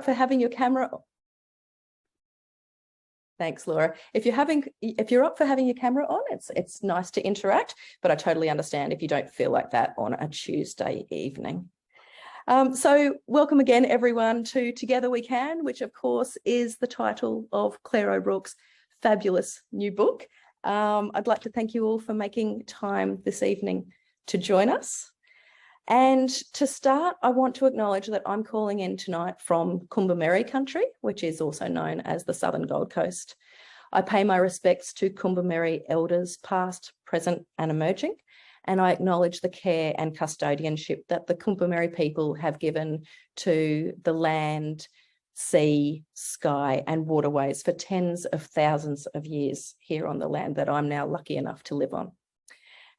for having your camera, thanks, Laura. If you're up for having your camera on, it's nice to interact, but I totally understand if you don't feel like that on a Tuesday evening. So welcome again, everyone, to Together We Can, which of course is the title of Claire O'Rourke's fabulous new book. I'd like to thank you all for making time this evening to join us. And to start, I want to acknowledge that I'm calling in tonight from Kombumerri country, which is also known as the Southern Gold Coast. I pay my respects to Kombumerri elders, past, present, and emerging, and I acknowledge the care and custodianship that the Kombumerri people have given to the land, sea, sky, and waterways for tens of thousands of years here on the land that I'm now lucky enough to live on.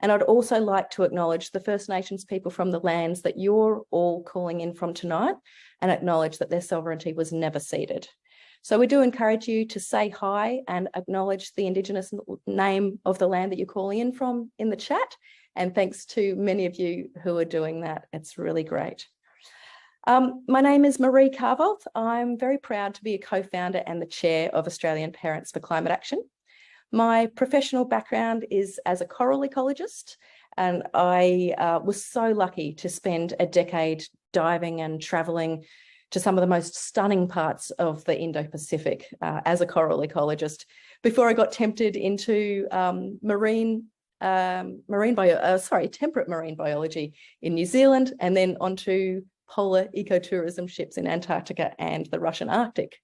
And I'd also like to acknowledge the First Nations people from the lands that you're all calling in from tonight and acknowledge that their sovereignty was never ceded. So we do encourage you to say hi and acknowledge the Indigenous name of the land that you're calling in from in the chat. And thanks to many of you who are doing that. It's really great. My name is Marie Carvolt. I'm very proud to be a co-founder and the chair of Australian Parents for Climate Action. My professional background is as a coral ecologist, and I was so lucky to spend a decade diving and travelling to some of the most stunning parts of the Indo-Pacific as a coral ecologist before I got tempted into temperate marine biology in New Zealand, and then onto polar ecotourism ships in Antarctica and the Russian Arctic.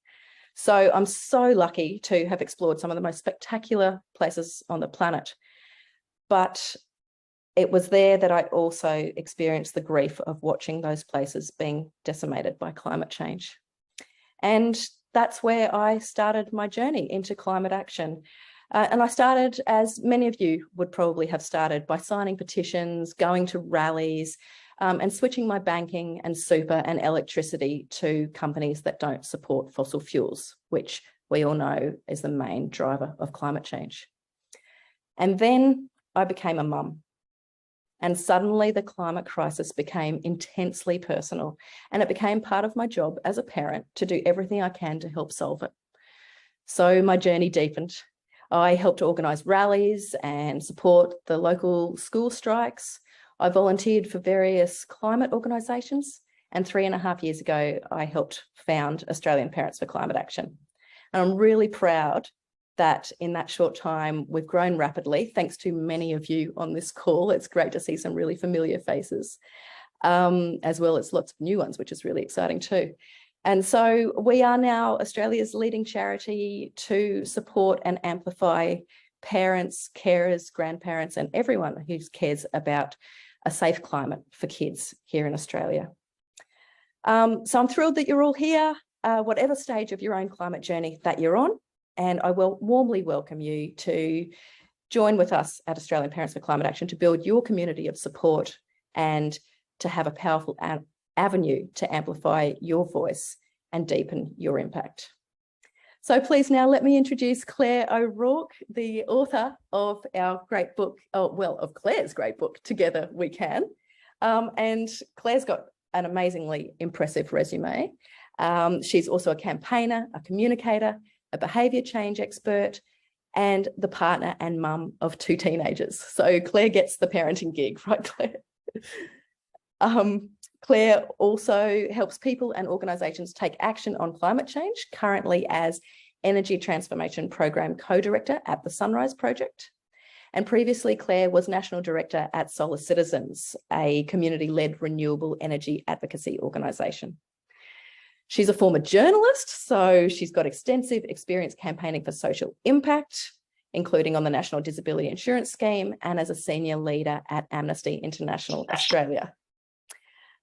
So I'm so lucky to have explored some of the most spectacular places on the planet. But it was there that I also experienced the grief of watching those places being decimated by climate change. And that's where I started my journey into climate action. And I started, as many of you would probably have started, by signing petitions, going to rallies, and switching my banking and super and electricity to companies that don't support fossil fuels, which we all know is the main driver of climate change. And then I became a mum. And suddenly the climate crisis became intensely personal, and it became part of my job as a parent to do everything I can to help solve it. So my journey deepened. I helped organise rallies and support the local school strikes. I volunteered for various climate organisations, and 3.5 years ago, I helped found Australian Parents for Climate Action. And I'm really proud that in that short time, we've grown rapidly, thanks to many of you on this call. It's great to see some really familiar faces, as well as lots of new ones, which is really exciting too. And so we are now Australia's leading charity to support and amplify parents, carers, grandparents, and everyone who cares about a safe climate for kids here in Australia. So I'm thrilled that you're all here, whatever stage of your own climate journey that you're on, and I will warmly welcome you to join with us at Australian Parents for Climate Action to build your community of support and to have a powerful avenue to amplify your voice and deepen your impact. So please now let me introduce Claire O'Rourke, the author of our great book, of Claire's great book, Together We Can. And Claire's got an amazingly impressive resume. She's also a campaigner, a communicator, a behaviour change expert, and the partner and mum of 2 teenagers. So Claire gets the parenting gig, right, Claire? Claire also helps people and organisations take action on climate change, currently as Energy Transformation Program Co-Director at the Sunrise Project. And previously, Claire was National Director at Solar Citizens, a community-led renewable energy advocacy organisation. She's a former journalist, so she's got extensive experience campaigning for social impact, including on the National Disability Insurance Scheme and as a senior leader at Amnesty International Australia.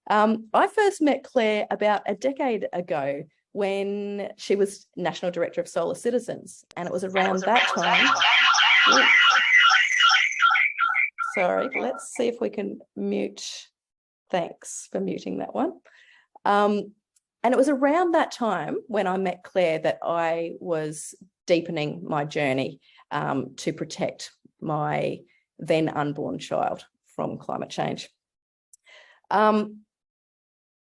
I first met Claire about a decade ago when she was National Director of Solar Citizens, and it was around that time. Sorry, let's see if we can mute. Thanks for muting that one. And it was around that time when I met Claire that I was deepening my journey to protect my then unborn child from climate change.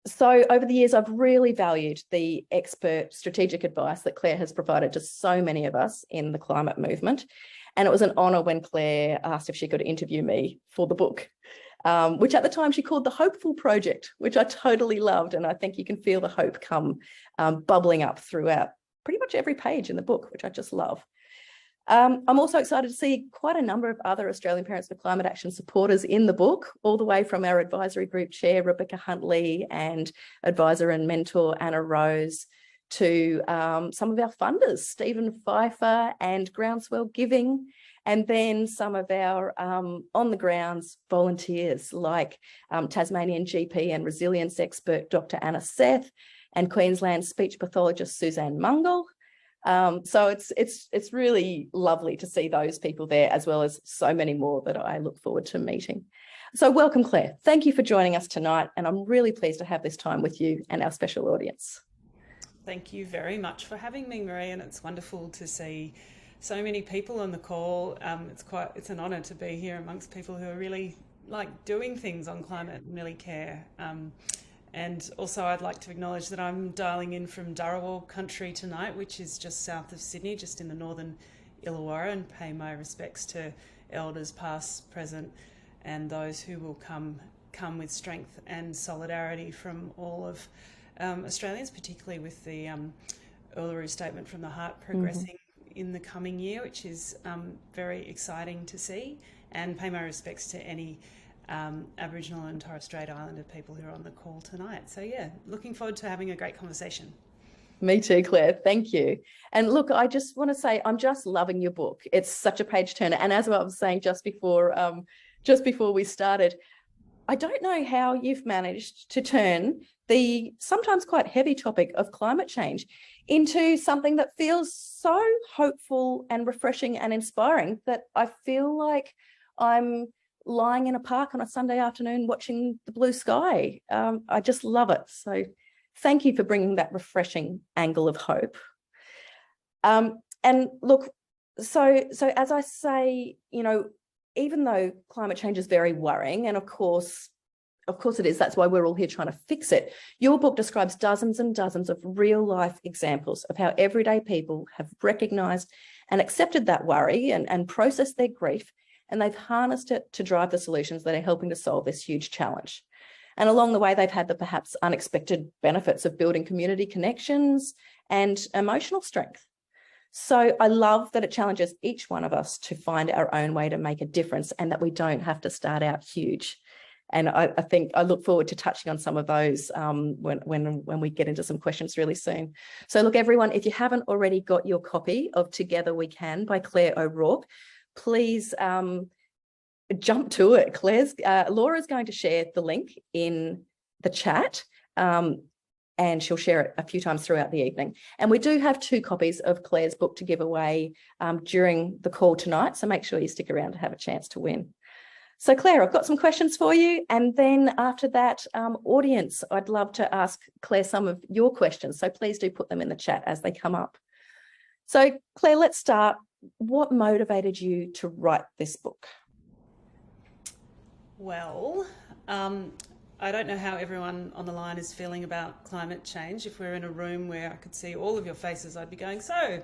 So over the years, I've really valued the expert strategic advice that Claire has provided to so many of us in the climate movement. And it was an honour when Claire asked if she could interview me for the book, which at the time she called the Hopeful Project, which I totally loved. And I think you can feel the hope come bubbling up throughout pretty much every page in the book, which I just love. I'm also excited to see quite a number of other Australian Parents for Climate Action supporters in the book, all the way from our advisory group chair, Rebecca Huntley, and advisor and mentor, Anna Rose, to some of our funders, Stephen Pfeiffer and Groundswell Giving, and then some of our on-the-grounds volunteers like Tasmanian GP and resilience expert, Dr. Anna Seth, and Queensland speech pathologist, Suzanne Mungle. So it's really lovely to see those people there, as well as so many more that I look forward to meeting. So welcome, Claire. Thank you for joining us tonight, and I'm really pleased to have this time with you and our special audience. Thank you very much for having me, Marie, and it's wonderful to see so many people on the call. It's an honour to be here amongst people who are really like doing things on climate and really care. And also I'd like to acknowledge that I'm dialing in from Dharawal country tonight, which is just south of Sydney, just in the northern Illawarra, and pay my respects to elders past, present, and those who will come with strength and solidarity from all of Australians, particularly with the Uluru Statement from the Heart progressing in the coming year, which is very exciting to see, and pay my respects to any Aboriginal and Torres Strait Islander people who are on the call tonight. So yeah, looking forward to having a great conversation. Me too, Claire. Thank you. And look, I just want to say I'm just loving your book. It's such a page turner. And as I was saying just before we started, I don't know how you've managed to turn the sometimes quite heavy topic of climate change into something that feels so hopeful and refreshing and inspiring that I feel like I'm lying in a park on a Sunday afternoon watching the blue sky. I just love it. So thank you for bringing that refreshing angle of hope. And look, so as I say, you know, even though climate change is very worrying, and of course it is, that's why we're all here trying to fix it, your book describes dozens and dozens of real life examples of how everyday people have recognised and accepted that worry and processed their grief, and they've harnessed it to drive the solutions that are helping to solve this huge challenge. And along the way, they've had the perhaps unexpected benefits of building community connections and emotional strength. So I love that it challenges each one of us to find our own way to make a difference, and that we don't have to start out huge. And I think I look forward to touching on some of those when we get into some questions really soon. So look, everyone, if you haven't already got your copy of Together We Can by Claire O'Rourke, please jump to it. Laura's going to share the link in the chat, and she'll share it a few times throughout the evening. And we do have 2 copies of Claire's book to give away during the call tonight, so make sure you stick around to have a chance to win. So Claire, I've got some questions for you, and then after that, audience, I'd love to ask Claire some of your questions, so please do put them in the chat as they come up. So Claire, let's start. What motivated you to write this book? Well, I don't know how everyone on the line is feeling about climate change. If we're in a room where I could see all of your faces, I'd be going, so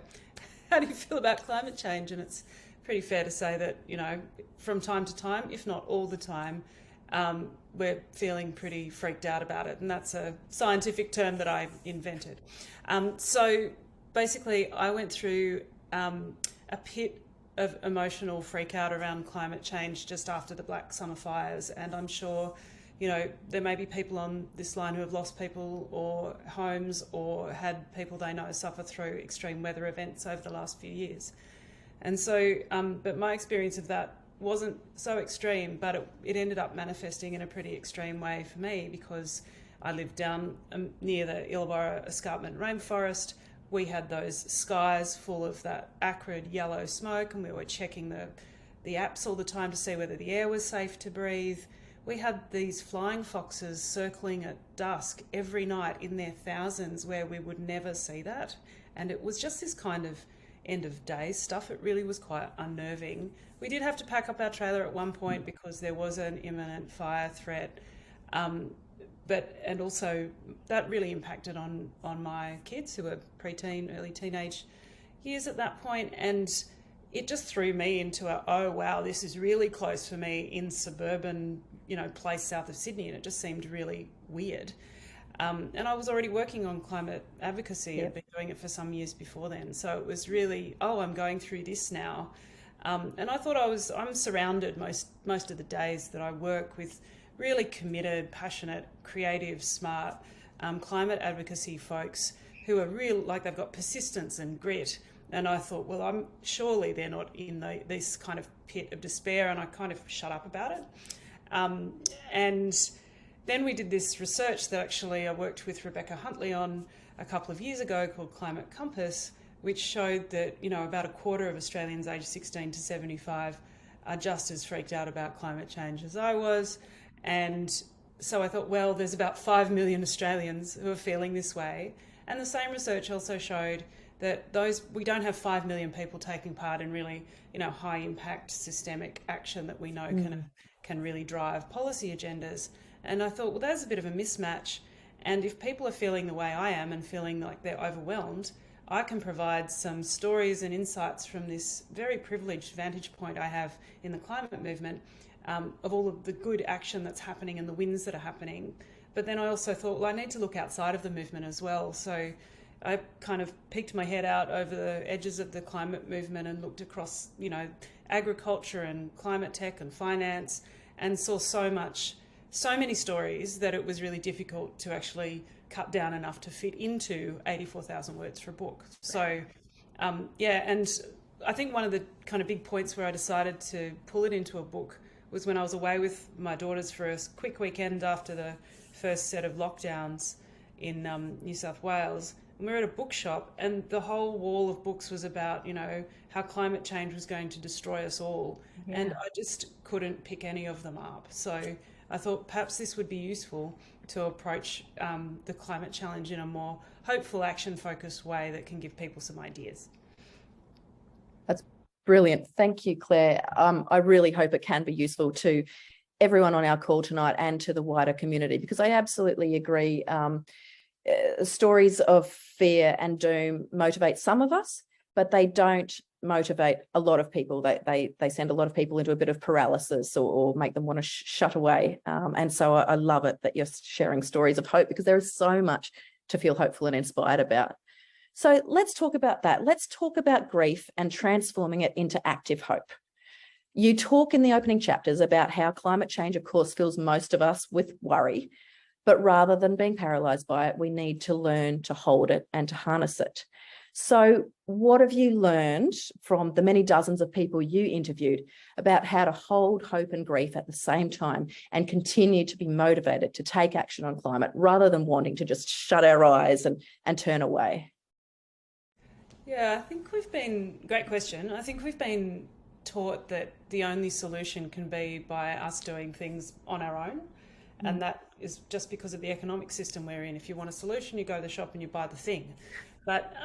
how do you feel about climate change? And it's pretty fair to say that, you know, from time to time, if not all the time, we're feeling pretty freaked out about it. And that's a scientific term that I invented. So basically, I went through a pit of emotional freak out around climate change just after the Black Summer fires. And I'm sure, you know, there may be people on this line who have lost people or homes or had people they know suffer through extreme weather events over the last few years. And so, but my experience of that wasn't so extreme, but it ended up manifesting in a pretty extreme way for me, because I lived down near the Illawarra Escarpment Rainforest. We had those skies full of that acrid yellow smoke, and we were checking the apps all the time to see whether the air was safe to breathe. We had these flying foxes circling at dusk every night in their thousands, where we would never see that. And it was just this kind of end of day stuff. It really was quite unnerving. We did have to pack up our trailer at one point because there was an imminent fire threat. and also that really impacted on my kids who were preteen, early teenage years at that point, and it just threw me into oh wow, this is really close for me in suburban, place south of Sydney, and it just seemed really weird. And I was already working on climate advocacy. Yep. I'd been doing it for some years before then, so it was really, oh, I'm going through this now. And I thought I'm surrounded most of the days that I work with really committed, passionate, creative, smart climate advocacy folks who are real, like they've got persistence and grit. And I thought, well, surely they're not in this kind of pit of despair, and I kind of shut up about it. And then we did this research that actually I worked with Rebecca Huntley on a couple of years ago called Climate Compass, which showed that, about a quarter of Australians aged 16 to 75 are just as freaked out about climate change as I was. And so I thought, well, there's about 5 million Australians who are feeling this way. And the same research also showed that we don't have 5 million people taking part in really, high impact systemic action that we know can really drive policy agendas. And I thought, well, there's a bit of a mismatch. And if people are feeling the way I am and feeling like they're overwhelmed, I can provide some stories and insights from this very privileged vantage point I have in the climate movement, of all of the good action that's happening and the wins that are happening. But then I also thought, well, I need to look outside of the movement as well. So I kind of peeked my head out over the edges of the climate movement and looked across, agriculture and climate tech and finance, and saw so many stories that it was really difficult to actually cut down enough to fit into 84,000 words for a book. So, and I think one of the kind of big points where I decided to pull it into a book was when I was away with my daughters for a quick weekend after the first set of lockdowns in New South Wales. And we were at a bookshop, and the whole wall of books was about, how climate change was going to destroy us all. Yeah. And I just couldn't pick any of them up. So I thought perhaps this would be useful to approach the climate challenge in a more hopeful, action-focused way that can give people some ideas. That's brilliant. Thank you, Claire. I really hope it can be useful to everyone on our call tonight and to the wider community, because I absolutely agree. Stories of fear and doom motivate some of us, but they don't motivate a lot of people. They send a lot of people into a bit of paralysis or make them want to shut away. And so I love it that you're sharing stories of hope, because there is so much to feel hopeful and inspired about. So let's talk about that. Let's talk about grief and transforming it into active hope. You talk in the opening chapters about how climate change, of course, fills most of us with worry, but rather than being paralysed by it, we need to learn to hold it and to harness it. So what have you learned from the many dozens of people you interviewed about how to hold hope and grief at the same time and continue to be motivated to take action on climate rather than wanting to just shut our eyes and turn away? Yeah, great question. I think we've been taught that the only solution can be by us doing things on our own. And that is just because of the economic system we're in. If you want a solution, you go to the shop and you buy the thing. But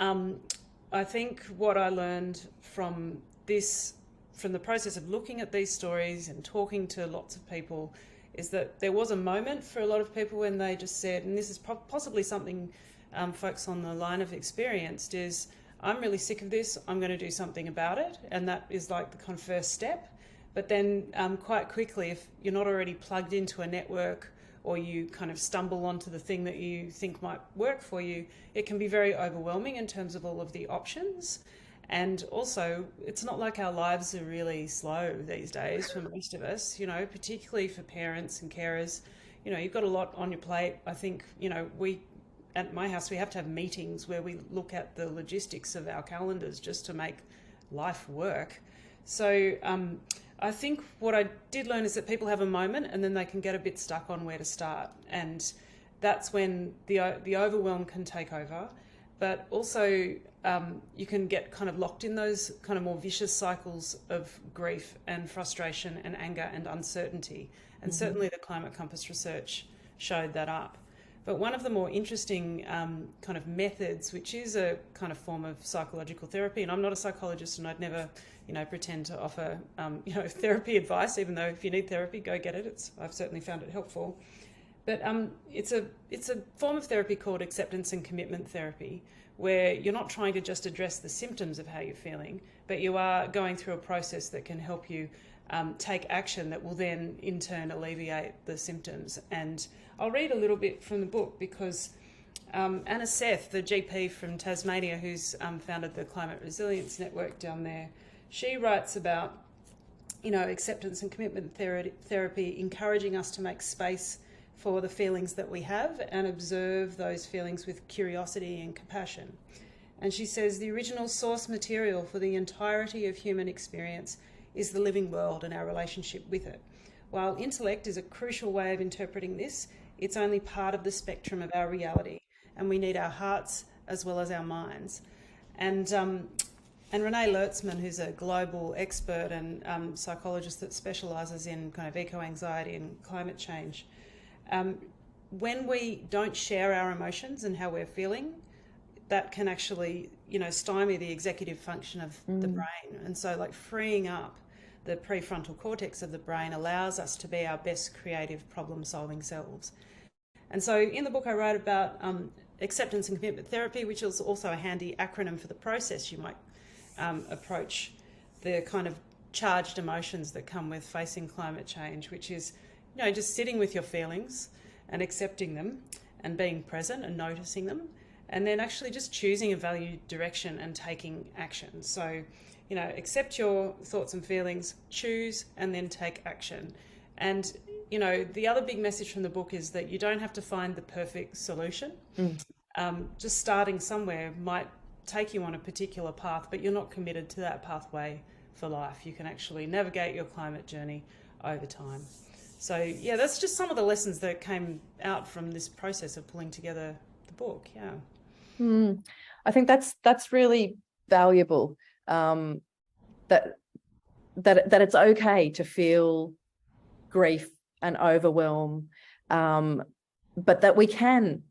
I think what I learned from the process of looking at these stories and talking to lots of people, is that there was a moment for a lot of people when they just said, and this is possibly something folks on the line have experienced, is I'm really sick of this, I'm going to do something about it. And that is like the kind of first step. But then quite quickly, if you're not already plugged into a network, or you kind of stumble onto the thing that you think might work for you, it can be very overwhelming in terms of all of the options. And also, it's not like our lives are really slow these days for most of us, particularly for parents and carers. You've got a lot on your plate. I think, at my house, we have to have meetings where we look at the logistics of our calendars just to make life work. So I think what I did learn is that people have a moment and then they can get a bit stuck on where to start. And that's when the overwhelm can take over. But also you can get kind of locked in those kind of more vicious cycles of grief and frustration and anger and uncertainty. And certainly the Climate Compass research showed that up. But one of the more interesting kind of methods, which is a kind of form of psychological therapy, and I'm not a psychologist and I'd never, pretend to offer, therapy advice, even though if you need therapy, go get it. I've certainly found it helpful. But it's a form of therapy called acceptance and commitment therapy, where you're not trying to just address the symptoms of how you're feeling, but you are going through a process that can help you take action that will then in turn alleviate the symptoms. And I'll read a little bit from the book because Anna Seth, the GP from Tasmania, who's founded the Climate Resilience Network down there, she writes about, acceptance and commitment therapy encouraging us to make space for the feelings that we have and observe those feelings with curiosity and compassion. And she says the original source material for the entirety of human experience is the living world and our relationship with it. While intellect is a crucial way of interpreting this, it's only part of the spectrum of our reality, and we need our hearts as well as our minds. And Renee Lertzman, who's a global expert and psychologist that specialises in kind of eco-anxiety and climate change, when we don't share our emotions and how we're feeling, that can actually, stymie the executive function of the brain. And so like freeing up the prefrontal cortex of the brain allows us to be our best creative problem-solving selves. And so in the book I wrote about acceptance and commitment therapy, which is also a handy acronym for the process you might approach the kind of charged emotions that come with facing climate change, which is, just sitting with your feelings and accepting them and being present and noticing them, and then actually just choosing a valued direction and taking action. So, accept your thoughts and feelings, choose, and then take action. And, the other big message from the book is that you don't have to find the perfect solution. Just starting somewhere might take you on a particular path, but you're not committed to that pathway for life. You can actually navigate your climate journey over time. So yeah, that's just some of the lessons that came out from this process of pulling together the book. Yeah. I think that's really valuable. That it's okay to feel grief and overwhelm, but that we can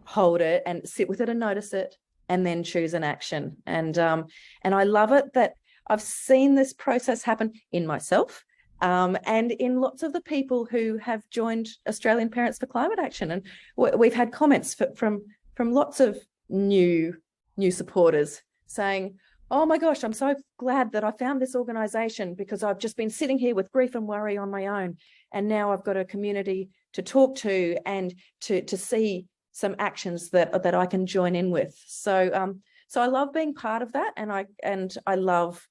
hold it and sit with it and notice it, and then choose an action. And I love it that I've seen this process happen in myself. And in lots of the people who have joined Australian Parents for Climate Action. And we've had comments from lots of new supporters saying, oh my gosh, I'm so glad that I found this organisation, because I've just been sitting here with grief and worry on my own. And now I've got a community to talk to and to see some actions that I can join in with. So I love being part of that. And I love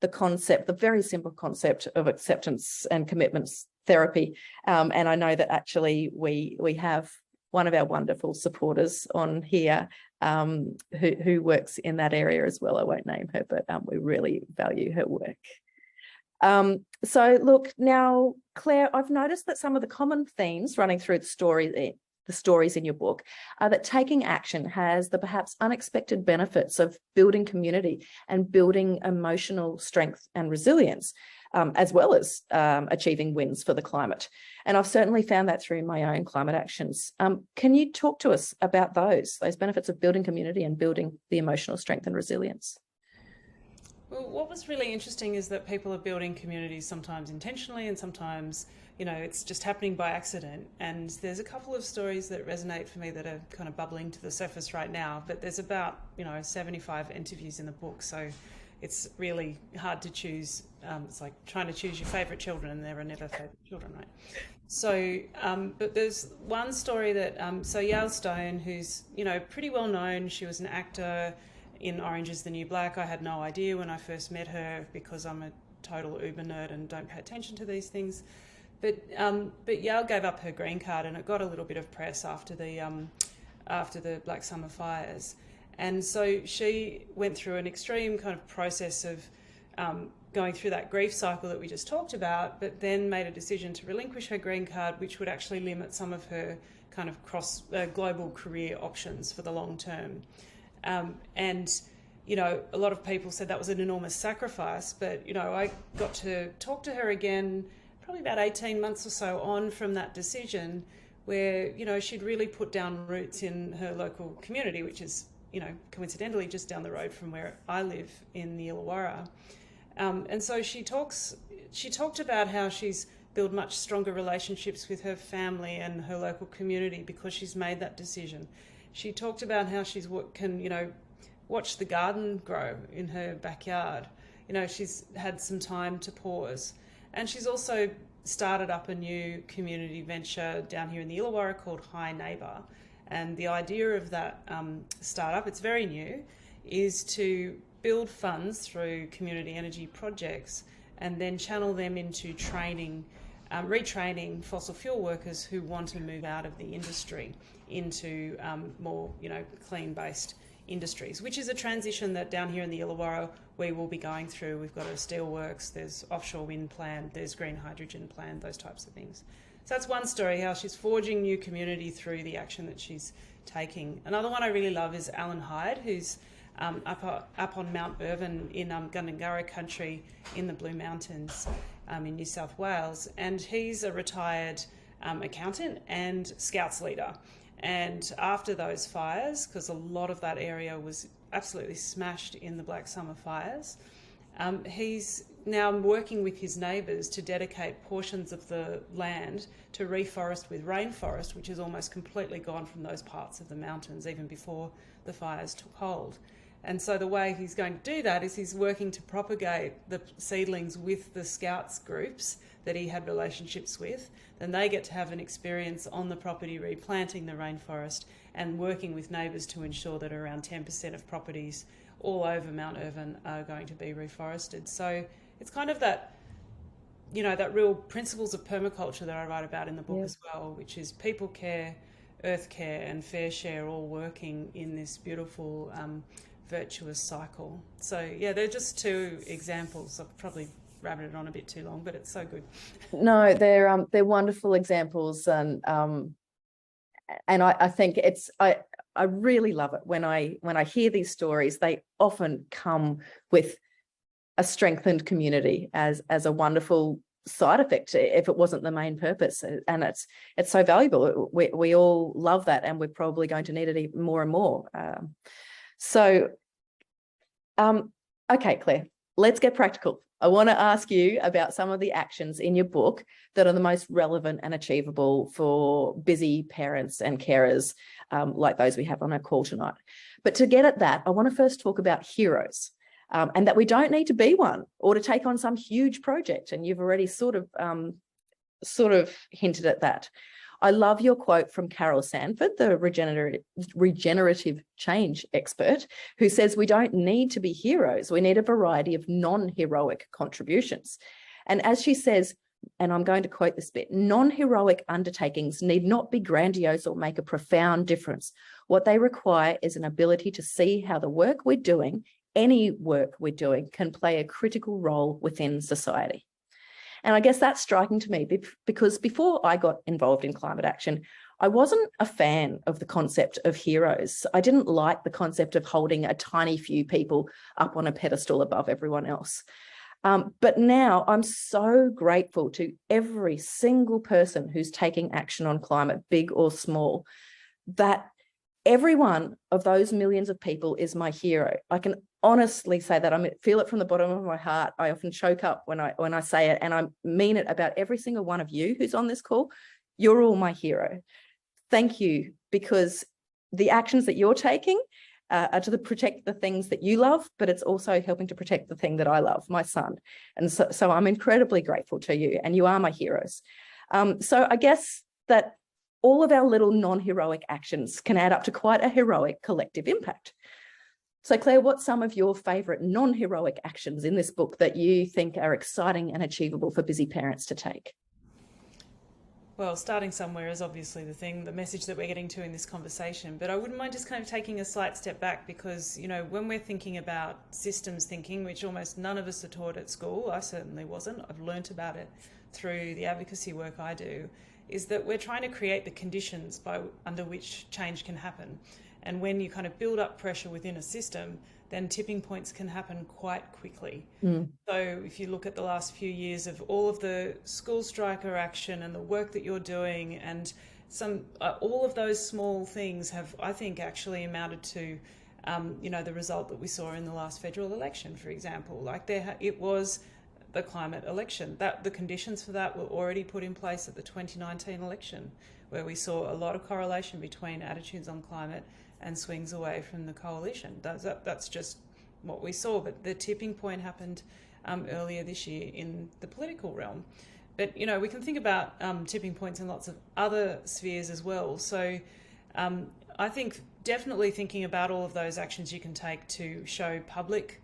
the concept, the very simple concept of acceptance and commitments therapy. And I know that actually we have one of our wonderful supporters on here who works in that area as well. I won't name her, but we really value her work. So look, now, Claire, I've noticed that some of the common themes running through the stories in your book are that taking action has the perhaps unexpected benefits of building community and building emotional strength and resilience, as well as achieving wins for the climate. And I've certainly found that through my own climate actions. Can you talk to us about those benefits of building community and building the emotional strength and resilience? Well, what was really interesting is that people are building communities sometimes intentionally and sometimes, it's just happening by accident. And there's a couple of stories that resonate for me that are kind of bubbling to the surface right now, but there's about, 75 interviews in the book. So it's really hard to choose. It's like trying to choose your favourite children, and there are never favourite children, right? So, but there's one story that, so Yael Stone, who's, pretty well known, she was an actor in Orange is the New Black. I had no idea when I first met her, because I'm a total Uber nerd and don't pay attention to these things. But Yael gave up her green card, and it got a little bit of press after the Black Summer fires. And so she went through an extreme kind of process of going through that grief cycle that we just talked about, but then made a decision to relinquish her green card, which would actually limit some of her kind of global career options for the long term. And a lot of people said that was an enormous sacrifice, but, I got to talk to her again probably about 18 months or so on from that decision, where, she'd really put down roots in her local community, which is, coincidentally just down the road from where I live in the Illawarra. And so she talked about how she's build much stronger relationships with her family and her local community because she's made that decision. She talked about how can watch the garden grow in her backyard. She's had some time to pause. And she's also started up a new community venture down here in the Illawarra called Hi Neighbour. And the idea of that startup, it's very new, is to build funds through community energy projects and then channel them into training, retraining fossil fuel workers who want to move out of the industry into more, clean-based industries, which is a transition that down here in the Illawarra we will be going through. We've got a steelworks, there's offshore wind plant, there's green hydrogen plant, those types of things. So that's one story, how she's forging new community through the action that she's taking. Another one I really love is Alan Hyde, who's up on Mount Irvin in Gundungurra country in the Blue Mountains in New South Wales. And he's a retired accountant and Scouts leader. And after those fires, because a lot of that area was absolutely smashed in the Black Summer fires, he's now working with his neighbours to dedicate portions of the land to reforest with rainforest, which is almost completely gone from those parts of the mountains even before the fires took hold. And so the way he's going to do that is he's working to propagate the seedlings with the Scouts groups that he had relationships with. Then they get to have an experience on the property replanting the rainforest and working with neighbours to ensure that around 10% of properties all over Mount Irvin are going to be reforested. So it's kind of that, that real principles of permaculture that I write about in the book as well, which is people care, earth care and fair share all working in this beautiful virtuous cycle. So yeah, they're just two examples. I've probably rabbited on a bit too long, but it's so good. No, they're wonderful examples, and I think I really love it when I hear these stories. They often come with a strengthened community as a wonderful side effect, if it wasn't the main purpose, and it's so valuable. We all love that, and we're probably going to need it even more and more. Okay, Claire, let's get practical. I want to ask you about some of the actions in your book that are the most relevant and achievable for busy parents and carers like those we have on our call tonight. But to get at that, I want to first talk about heroes, and that we don't need to be one or to take on some huge project. And you've already sort of hinted at that. I love your quote from Carol Sanford, the regenerative change expert, who says we don't need to be heroes. We need a variety of non-heroic contributions. And as she says, and I'm going to quote this bit, non-heroic undertakings need not be grandiose or make a profound difference. What they require is an ability to see how the work we're doing, any work we're doing, can play a critical role within society. And I guess that's striking to me because before I got involved in climate action, I wasn't a fan of the concept of heroes. I didn't like the concept of holding a tiny few people up on a pedestal above everyone else. But now I'm so grateful to every single person who's taking action on climate, big or small, that every one of those millions of people is my hero. I can honestly say that. I feel it from the bottom of my heart. I often choke up when I say it, and I mean it about every single one of you who's on this call. You're all my hero. Thank you, because the actions that you're taking are to protect the things that you love, but it's also helping to protect the thing that I love, my son. And so I'm incredibly grateful to you, and you are my heroes. So I guess that all of our little non-heroic actions can add up to quite a heroic collective impact. So Claire, what's some of your favourite non-heroic actions in this book that you think are exciting and achievable for busy parents to take? Well, starting somewhere is obviously the message that we're getting to in this conversation, but I wouldn't mind just kind of taking a slight step back because, when we're thinking about systems thinking, which almost none of us are taught at school, I certainly wasn't, I've learnt about it through the advocacy work I do, is that we're trying to create the conditions under which change can happen. And when you kind of build up pressure within a system, then tipping points can happen quite quickly. So if you look at the last few years of all of the school striker action and the work that you're doing, and all of those small things have, I think, actually amounted to, the result that we saw in the last federal election, for example. It was the climate election. That the conditions for that were already put in place at the 2019 election, where we saw a lot of correlation between attitudes on climate and swings away from the coalition. That's just what we saw. But the tipping point happened earlier this year in the political realm. But, you know, we can think about tipping points in lots of other spheres as well. So I think definitely thinking about all of those actions you can take to show public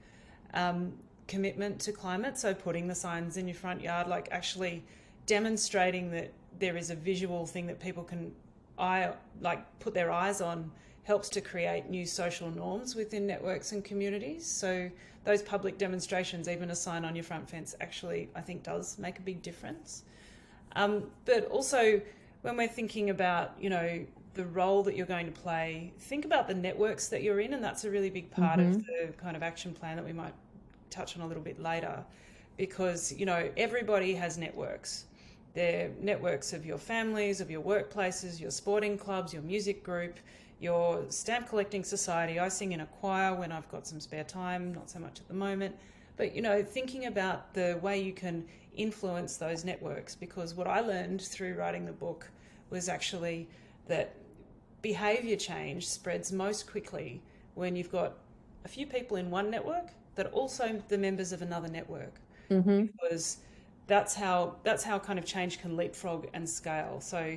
commitment to climate. So putting the signs in your front yard, like actually demonstrating that there is a visual thing that people can put their eyes on, helps to create new social norms within networks and communities. So those public demonstrations, even a sign on your front fence, actually I think does make a big difference. But also when we're thinking about, you know, the role that you're going to play, think about the networks that you're in, and that's a really big part of the kind of action plan that we might touch on a little bit later, because, you know, everybody has networks. They're networks of your families, of your workplaces, your sporting clubs, your music group, your stamp collecting society. I sing in a choir when I've got some spare time, not so much at the moment. But, you know, thinking about the way you can influence those networks, because what I learned through writing the book was actually that behaviour change spreads most quickly when you've got a few people in one network that are also the members of another network. Because that's how kind of change can leapfrog and scale. So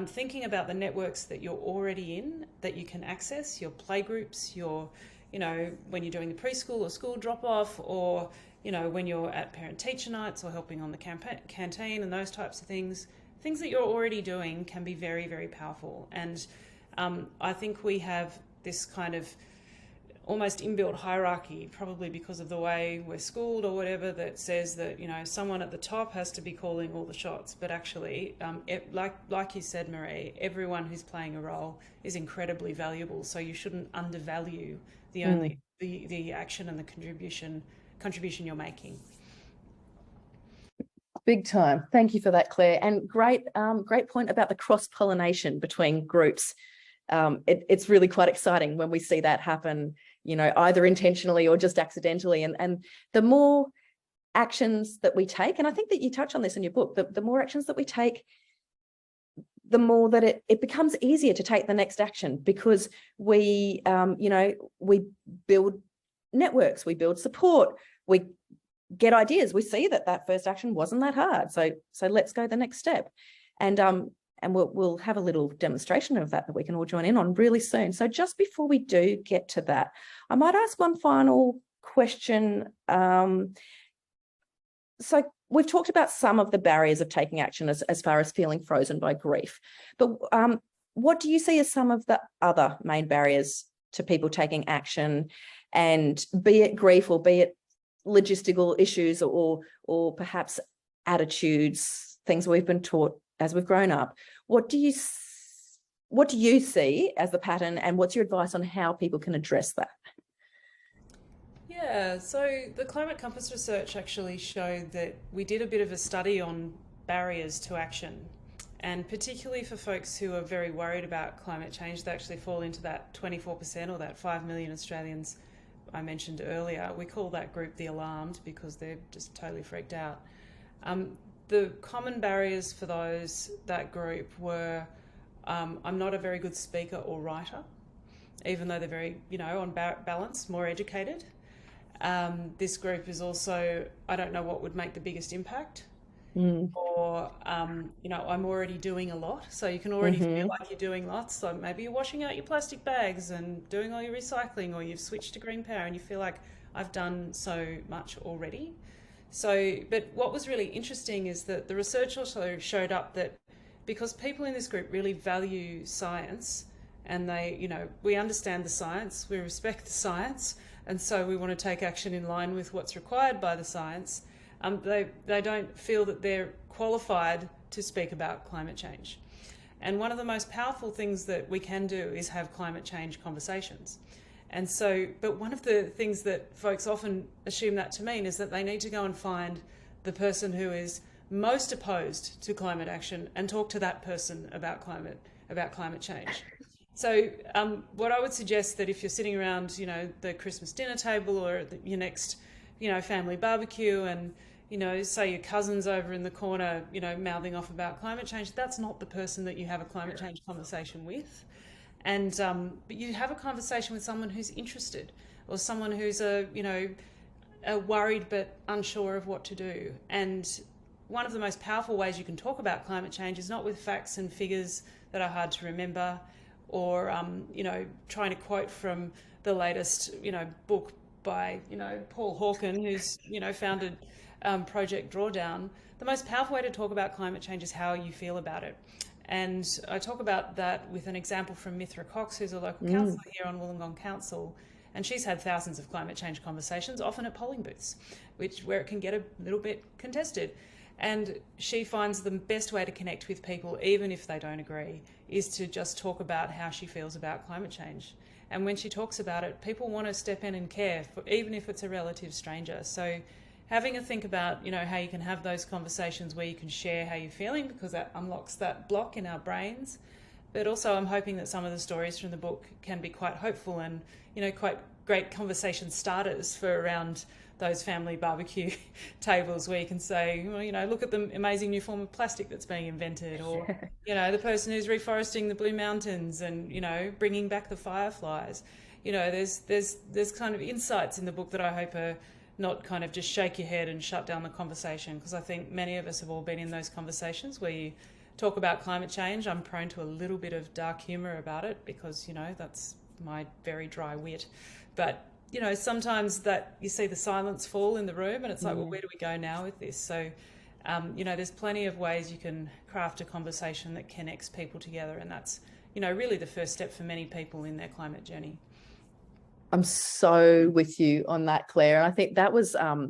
thinking about the networks that you're already in, that you can access, your playgroups, your, you know, when you're doing the preschool or school drop-off, or, you know, when you're at parent-teacher nights or helping on the canteen and those types of things that you're already doing can be very, very powerful. And I think we have this kind of almost inbuilt hierarchy, probably because of the way we're schooled or whatever, that says that, you know, someone at the top has to be calling all the shots. But actually, like you said, Marie, everyone who's playing a role is incredibly valuable. So you shouldn't undervalue the action and the contribution you're making. Big time. Thank you for that, Claire. And great point about the cross-pollination between groups. It's really quite exciting when we see that happen, you know, either intentionally or just accidentally. And the more actions that we take, and I think that you touch on this in your book, the more actions that we take, the more that it becomes easier to take the next action, because we, you know, we build networks, we build support, we get ideas, we see that first action wasn't that hard. So let's go the next step. And we'll have a little demonstration of that we can all join in on really soon. So just before we do get to that, I might ask one final question. So we've talked about some of the barriers of taking action as far as feeling frozen by grief, but what do you see as some of the other main barriers to people taking action, and be it grief or be it logistical issues or perhaps attitudes, things we've been taught as we've grown up? What do you see as the pattern, and what's your advice on how people can address that? Yeah, so the Climate Compass research actually showed that we did a bit of a study on barriers to action, and particularly for folks who are very worried about climate change, they actually fall into that 24%, or that 5 million Australians I mentioned earlier. We call that group the alarmed because they're just totally freaked out. The common barriers for that group were, I'm not a very good speaker or writer, even though they're very, you know, on balance, more educated. This group is also, I don't know what would make the biggest impact, or, you know, I'm already doing a lot. So you can already feel like you're doing lots. So maybe you're washing out your plastic bags and doing all your recycling, or you've switched to green power and you feel like I've done so much already. So, but what was really interesting is that the research also showed up that because people in this group really value science, and they, you know, we understand the science, we respect the science, and so we want to take action in line with what's required by the science, they don't feel that they're qualified to speak about climate change. And one of the most powerful things that we can do is have climate change conversations. And so, but one of the things that folks often assume that to mean is that they need to go and find the person who is most opposed to climate action and talk to that person about climate change. So what I would suggest, that if you're sitting around, you know, the Christmas dinner table or your next, you know, family barbecue, and, you know, say your cousin's over in the corner, you know, mouthing off about climate change, that's not the person that you have a climate change conversation with. And but you have a conversation with someone who's interested, or someone who's worried but unsure of what to do. And one of the most powerful ways you can talk about climate change is not with facts and figures that are hard to remember, or trying to quote from the latest book by Paul Hawken, who's founded Project Drawdown. The most powerful way to talk about climate change is how you feel about it. And I talk about that with an example from Mithra Cox, who's a local councillor here on Wollongong Council. And she's had thousands of climate change conversations, often at polling booths, where it can get a little bit contested. And she finds the best way to connect with people, even if they don't agree, is to just talk about how she feels about climate change. And when she talks about it, people want to step in and care, even if it's a relative stranger. So having a think about, how you can have those conversations where you can share how you're feeling, because that unlocks that block in our brains. But also I'm hoping that some of the stories from the book can be quite hopeful and, quite great conversation starters for around those family barbecue tables where you can say, well, look at the amazing new form of plastic that's being invented, or, the person who's reforesting the Blue Mountains and, bringing back the fireflies. There's kind of insights in the book that I hope are not kind of just shake your head and shut down the conversation, because I think many of us have all been in those conversations where you talk about climate change. I'm prone to a little bit of dark humour about it because, that's my very dry wit. But, sometimes that you see the silence fall in the room and it's like, well, where do we go now with this? So, there's plenty of ways you can craft a conversation that connects people together. And that's, really the first step for many people in their climate journey. I'm so with you on that, Claire. And I think that was a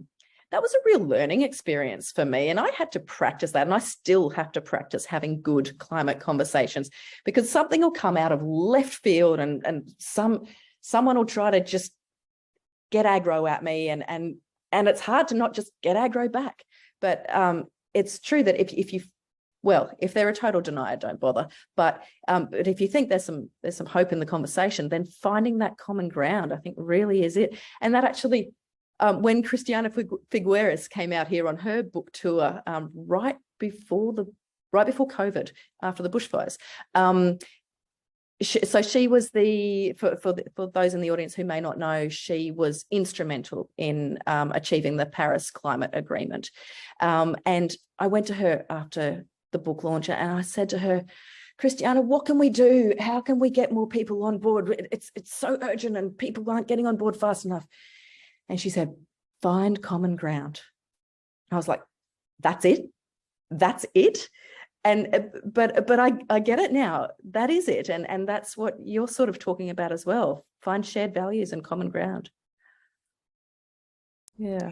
real learning experience for me. And I had to practice that. And I still have to practice having good climate conversations, because something will come out of left field and someone will try to just get aggro at me. And it's hard to not just get aggro back. But it's true that if they're a total denier, don't bother. But if you think there's some hope in the conversation, then finding that common ground, I think, really is it. And that actually, when Christiana Figueres came out here on her book tour, right before COVID, after the bushfires, she was for those in the audience who may not know, she was instrumental in achieving the Paris Climate Agreement. And I went to her after the book launch and I said to her, Christiana, what can we do? How can we get more people on board? It's so urgent and people aren't getting on board fast enough. And she said, find common ground. I was like, that's it? That's it? And but I get it now. That is it. And that's what you're sort of talking about as well. Find shared values and common ground. Yeah.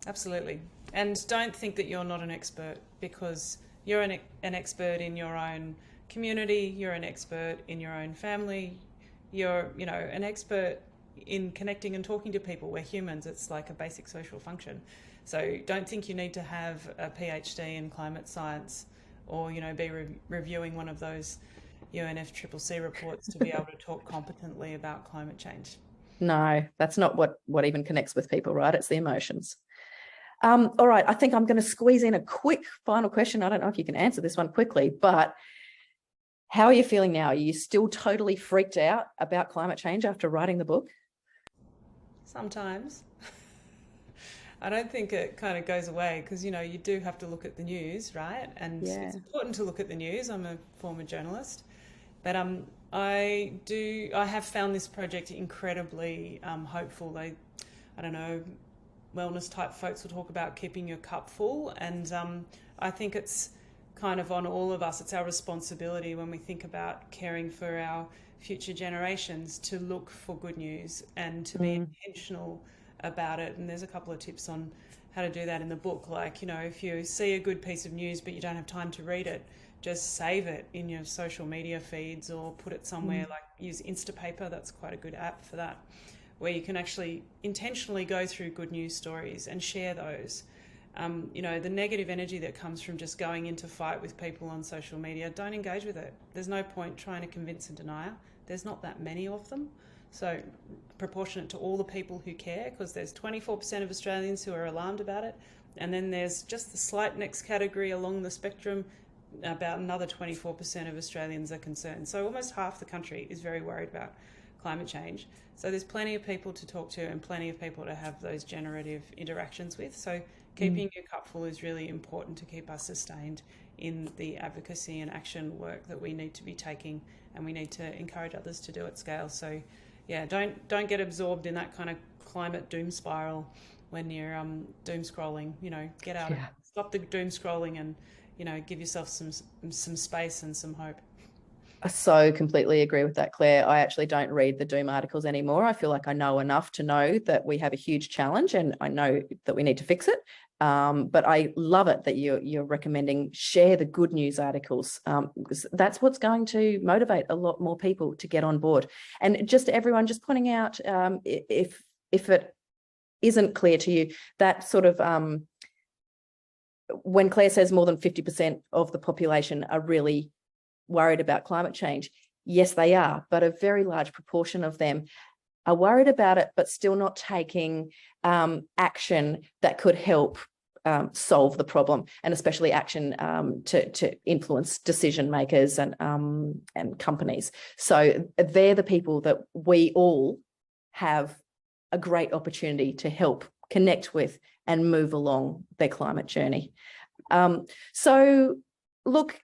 Absolutely. And don't think that you're not an expert, because you're an expert in your own community, you're an expert in your own family, you're, an expert in connecting and talking to people. We're humans. It's like a basic social function. So don't think you need to have a PhD in climate science or, be reviewing one of those UNFCCC reports to be able to talk competently about climate change. No, that's not what even connects with people, right? It's the emotions. All right, I think I'm going to squeeze in a quick final question. I don't know if you can answer this one quickly, but how are you feeling now? Are you still totally freaked out about climate change after writing the book? Sometimes. I don't think it kind of goes away, because, you do have to look at the news, right? And it's important to look at the news. I'm a former journalist. But I have found this project incredibly hopeful. I don't know, wellness type folks will talk about keeping your cup full. And I think it's kind of on all of us. It's our responsibility when we think about caring for our future generations to look for good news and to be intentional about it. And there's a couple of tips on how to do that in the book. Like, if you see a good piece of news but you don't have time to read it, just save it in your social media feeds or put it somewhere, like use Instapaper. That's quite a good app for that, where you can actually intentionally go through good news stories and share those. The negative energy that comes from just going into fight with people on social media, don't engage with it. There's no point trying to convince a denier. There's not that many of them. So proportionate to all the people who care, because there's 24% of Australians who are alarmed about it. And then there's just the slight next category along the spectrum, about another 24% of Australians are concerned. So almost half the country is very worried about climate change. So there's plenty of people to talk to and plenty of people to have those generative interactions with. So keeping your cup full is really important to keep us sustained in the advocacy and action work that we need to be taking, and we need to encourage others to do at scale. So yeah, don't get absorbed in that kind of climate doom spiral when you're doom scrolling. Get out, stop the doom scrolling, and give yourself some space and some hope. I so completely agree with that, Claire. I actually don't read the doom articles anymore. I feel like I know enough to know that we have a huge challenge, and I know that we need to fix it. But I love it that you're recommending share the good news articles, because that's what's going to motivate a lot more people to get on board. And just everyone, just pointing out, if it isn't clear to you, that sort of when Claire says more than 50% of the population are really worried about climate change, yes, they are, but a very large proportion of them are worried about it, but still not taking action that could help solve the problem, and especially action to influence decision makers and companies. So they're the people that we all have a great opportunity to help connect with and move along their climate journey. So look,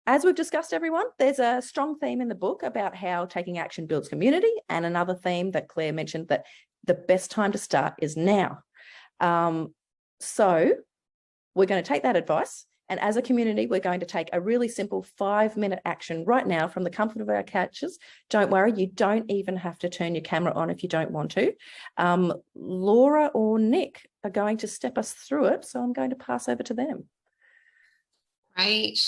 as we've discussed, everyone, there's a strong theme in the book about how taking action builds community, and another theme that Claire mentioned, that the best time to start is now. So we're going to take that advice, and as a community, we're going to take a really simple 5-minute action right now from the comfort of our couches. Don't worry, you don't even have to turn your camera on if you don't want to. Laura or Nick are going to step us through it, so I'm going to pass over to them. Great.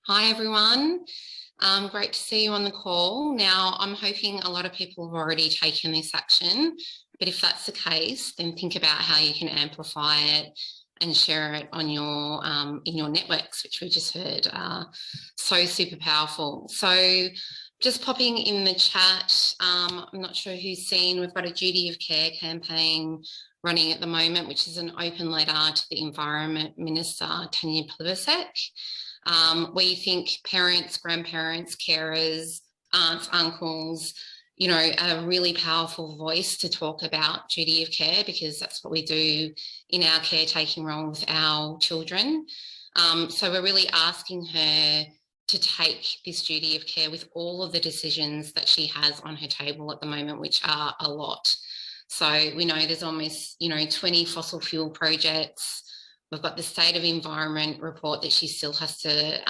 Hi, everyone. Great to see you on the call. Now, I'm hoping a lot of people have already taken this action, but if that's the case, then think about how you can amplify it and share it on your in your networks, which we just heard are so super powerful. So just popping in the chat, I'm not sure who's seen, we've got a Duty of Care campaign running at the moment, which is an open letter to the Environment Minister, Tanya Plibersek. We think parents, grandparents, carers, aunts, uncles, a really powerful voice to talk about duty of care, because that's what we do in our caretaking role with our children. So we're really asking her to take this duty of care with all of the decisions that she has on her table at the moment, which are a lot. So we know there's almost, 20 fossil fuel projects. We've got the State of Environment report that she still has to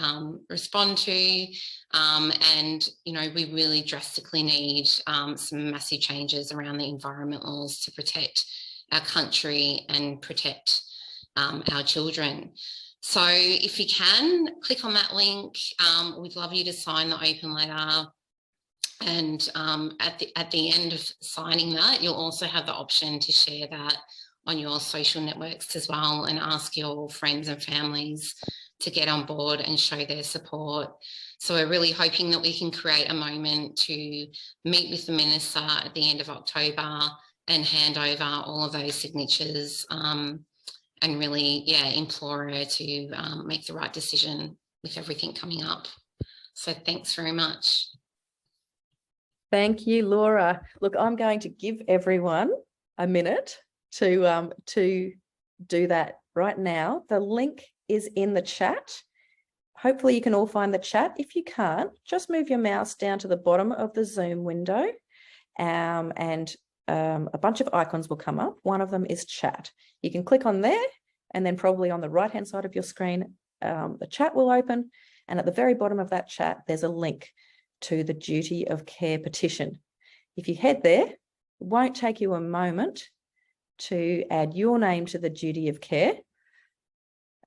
respond to. And, we really drastically need some massive changes around the environment laws to protect our country and protect our children. So if you can, click on that link. We'd love you to sign the open letter. And at the end of signing that, you'll also have the option to share that on your social networks as well, and ask your friends and families to get on board and show their support. So we're really hoping that we can create a moment to meet with the Minister at the end of October and hand over all of those signatures, and really, implore her to make the right decision with everything coming up. So thanks very much. Thank you, Laura. Look, I'm going to give everyone a minute to do that right now. The link is in the chat. Hopefully you can all find the chat. If you can't, just move your mouse down to the bottom of the Zoom window, and a bunch of icons will come up. One of them is chat. You can click on there, and then probably on the right-hand side of your screen, the chat will open. And at the very bottom of that chat, there's a link to the Duty of Care petition. If you head there, it won't take you a moment to add your name to the Duty of Care.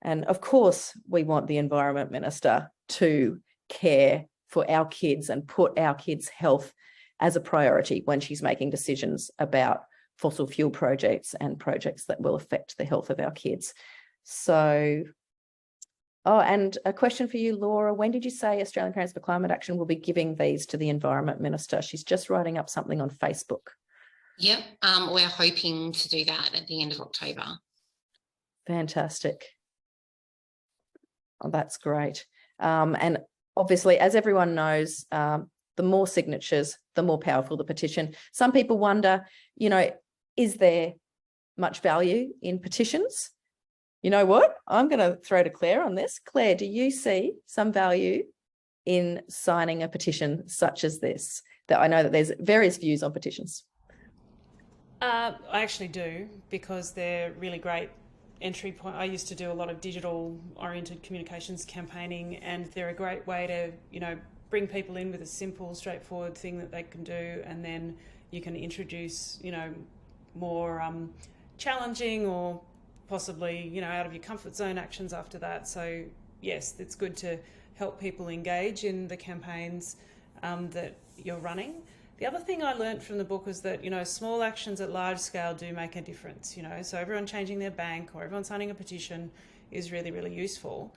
And of course, we want the Environment Minister to care for our kids and put our kids' health as a priority when she's making decisions about fossil fuel projects and projects that will affect the health of our kids. So, and a question for you, Laura. When did you say Australian Parents for Climate Action will be giving these to the Environment Minister? She's just writing up something on Facebook. Yep, we're hoping to do that at the end of October. Fantastic. Oh, that's great. And obviously, as everyone knows, the more signatures, the more powerful the petition. Some people wonder, you know, is there much value in petitions? You know what? I'm going to throw to Claire on this. Claire, do you see some value in signing a petition such as this? That I know that there's various views on petitions. I actually do, because they're really great entry point. I used to do a lot of digital oriented communications campaigning, and they're a great way to, you know, bring people in with a simple, straightforward thing that they can do, and then you can introduce, you know, more challenging or possibly, you know, out of your comfort zone actions after that. So yes, it's good to help people engage in the campaigns that you're running. The other thing I learned from the book was that, you know, small actions at large scale do make a difference, you know, so everyone changing their bank or everyone signing a petition is really, really useful.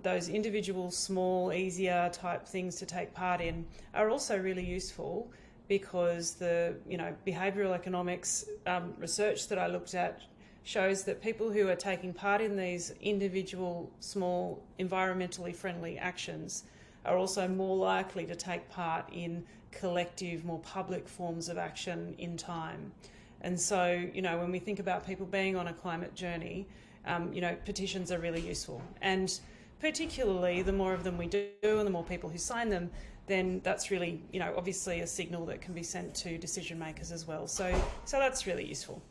Those individual, small, easier type things to take part in are also really useful, because the, you know, behavioural economics research that I looked at shows that people who are taking part in these individual, small, environmentally friendly actions are also more likely to take part in collective, more public forms of action in time. And so, you know, when we think about people being on a climate journey, you know, petitions are really useful. And particularly the more of them we do and the more people who sign them, then that's really, you know, obviously a signal that can be sent to decision makers as well. So that's really useful.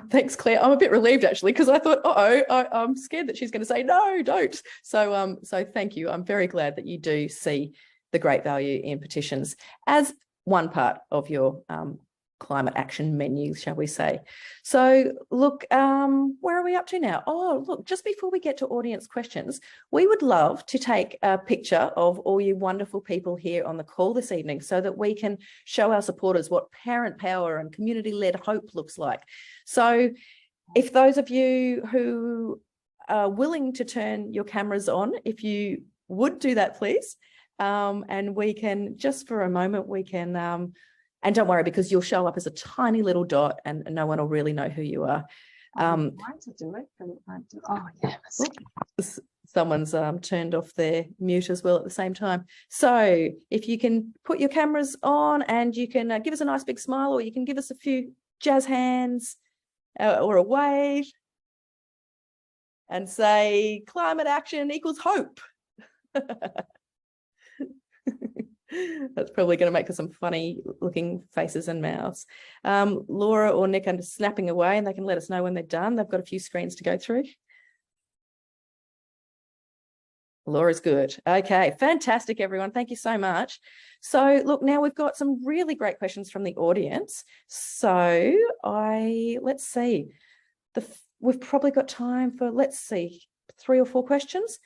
Thanks, Claire. I'm a bit relieved actually, because I thought, I'm scared that she's going to say no, don't. So thank you. I'm very glad that you do see the great value in petitions as one part of your climate action menu, shall we say. So look, where are we up to now? Oh, look, just before we get to audience questions, we would love to take a picture of all you wonderful people here on the call this evening, so that we can show our supporters what parent power and community-led hope looks like. So if those of you who are willing to turn your cameras on, if you would do that, please. And we can, just for a moment, we can, and don't worry, because you'll show up as a tiny little dot and no one will really know who you are. To do it, but it won't do. Oh, yeah. Someone's turned off their mute as well at the same time. So if you can put your cameras on, and you can give us a nice big smile, or you can give us a few jazz hands or a wave and say climate action equals hope. That's probably going to make some funny looking faces and mouths. Laura or Nick are snapping away, and they can let us know when they're done. They've got a few screens to go through. Laura's good. Okay, fantastic, everyone. Thank you so much. So look, now we've got some really great questions from the audience. So let's see. We've probably got time for, let's see, 3 or 4 questions.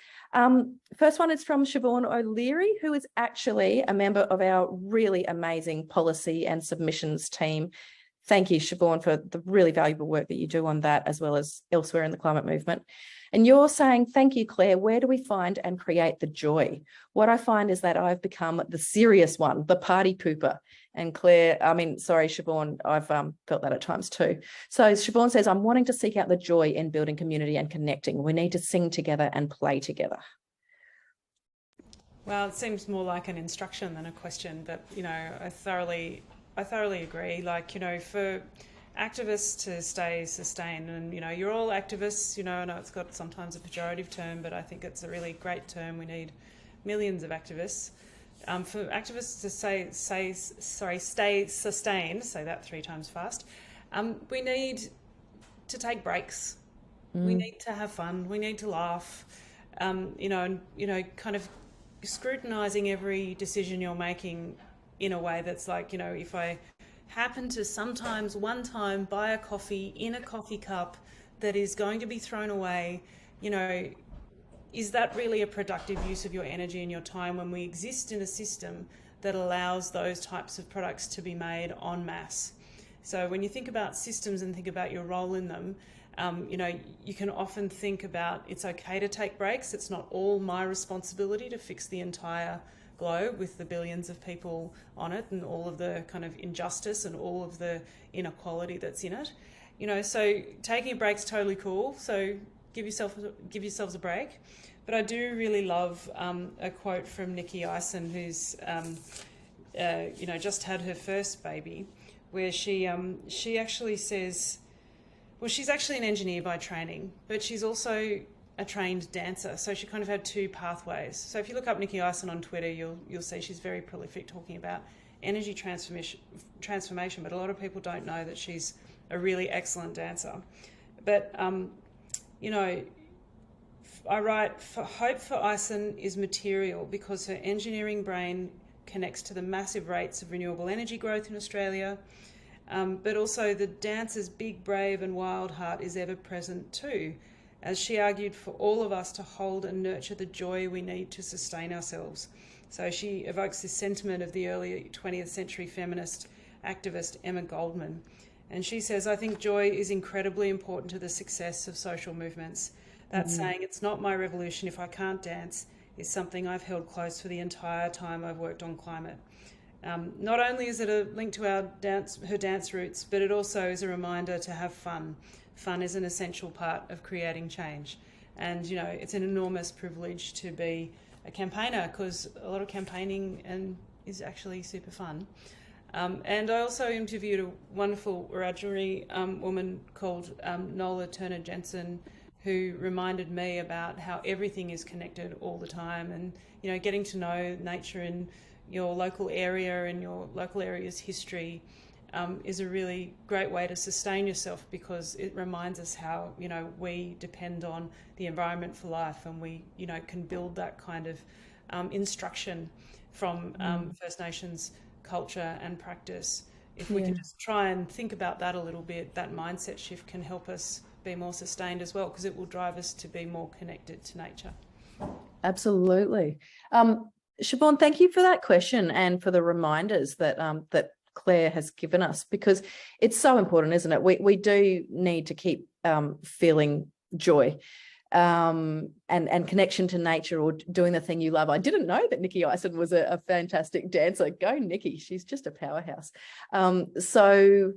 First one is from Siobhan O'Leary, who is actually a member of our really amazing policy and submissions team. Thank you, Siobhan, for the really valuable work that you do on that, as well as elsewhere in the climate movement. And you're saying, thank you, Claire, where do we find and create the joy? What I find is that I've become the serious one, the party pooper. And Claire, Siobhan, I've felt that at times too. So Siobhan says, I'm wanting to seek out the joy in building community and connecting. We need to sing together and play together. Well, it seems more like an instruction than a question, but, you know, I thoroughly agree. Like, you know, for activists to stay sustained, and, you know, you're all activists, you know, I know it's got sometimes a pejorative term, but I think it's a really great term. We need millions of activists. For activists to stay sustained, say that 3 times fast, we need to take breaks. We need to have fun. We need to laugh, kind of scrutinising every decision you're making in a way that's like, you know, if I happen to sometimes one time buy a coffee in a coffee cup that is going to be thrown away, you know, is that really a productive use of your energy and your time when we exist in a system that allows those types of products to be made en masse? So when you think about systems and think about your role in them, you know, you can often think about it's okay to take breaks. It's not all my responsibility to fix the entire globe with the billions of people on it and all of the kind of injustice and all of the inequality that's in it. You know, so taking a break's totally cool. So give yourselves a break. But I do really love a quote from Nikki Eisen, who's just had her first baby, where she actually says, well, she's actually an engineer by training, but she's also a trained dancer. So she kind of had two pathways. So if you look up Nikki Eisen on Twitter, you'll see she's very prolific talking about energy transformation. But a lot of people don't know that she's a really excellent dancer. But I write, hope for Eisen is material because her engineering brain connects to the massive rates of renewable energy growth in Australia, but also the dancer's big, brave and wild heart is ever present too, as she argued for all of us to hold and nurture the joy we need to sustain ourselves. So she evokes this sentiment of the early 20th century feminist activist Emma Goldman. And she says, I think joy is incredibly important to the success of social movements. That saying, it's not my revolution if I can't dance, is something I've held close for the entire time I've worked on climate. Not only is it a link to her dance roots, but it also is a reminder to have fun. Fun is an essential part of creating change. And, you know, it's an enormous privilege to be a campaigner because a lot of campaigning is actually super fun. And I also interviewed a wonderful Wiradjuri woman called Nola Turner-Jensen, who reminded me about how everything is connected all the time, and getting to know nature in your local area and your local area's history is a really great way to sustain yourself, because it reminds us how we depend on the environment for life, and we can build that kind of instruction from First Nations culture and practice. If we can just try and think about that a little bit, that mindset shift can help us be more sustained as well, because it will drive us to be more connected to nature. Absolutely. Siobhan, thank you for that question and for the reminders that that Claire has given us, because it's so important, isn't it? We do need to keep feeling joy and connection to nature, or doing the thing you love. I didn't know that Nikki Eisen was a fantastic dancer. Go Nikki, she's just a powerhouse. So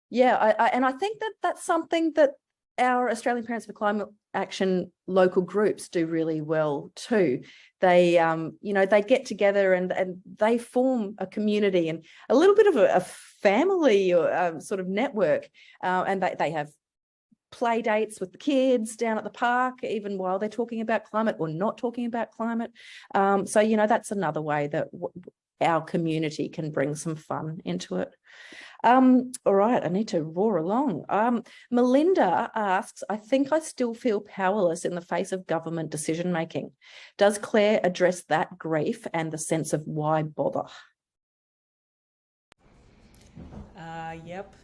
yeah, I think that that's something that our Australian Parents for Climate Action local groups do really well too. They, they get together and they form a community and a little bit of a family or sort of network, and they have play dates with the kids down at the park, even while they're talking about climate or not talking about climate. So, that's another way that our community can bring some fun into it. All right, I need to roar along. Melinda asks, I think I still feel powerless in the face of government decision making. Does Claire address that grief and the sense of why bother? Yep.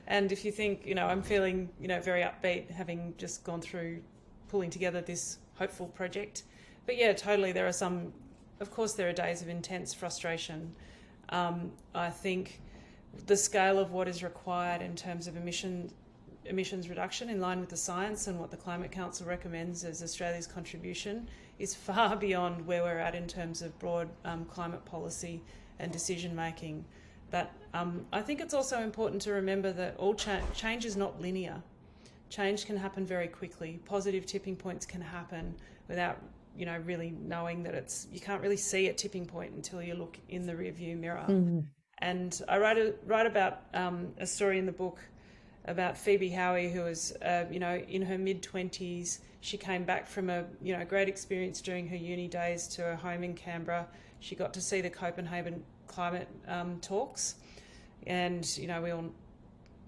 And if you think, I'm feeling, very upbeat, having just gone through pulling together this hopeful project. But yeah, totally. Of course, there are days of intense frustration. I think the scale of what is required in terms of emissions reduction in line with the science and what the Climate Council recommends as Australia's contribution is far beyond where we're at in terms of broad climate policy and decision making. But I think it's also important to remember that all change is not linear. Change can happen very quickly. Positive tipping points can happen without really knowing that you can't really see a tipping point until you look in the rearview mirror. Mm-hmm. And I write about a story in the book about Phoebe Howie, who was, in her mid-20s. She came back from a, great experience during her uni days to her home in Canberra. She got to see the Copenhagen climate talks, and, we all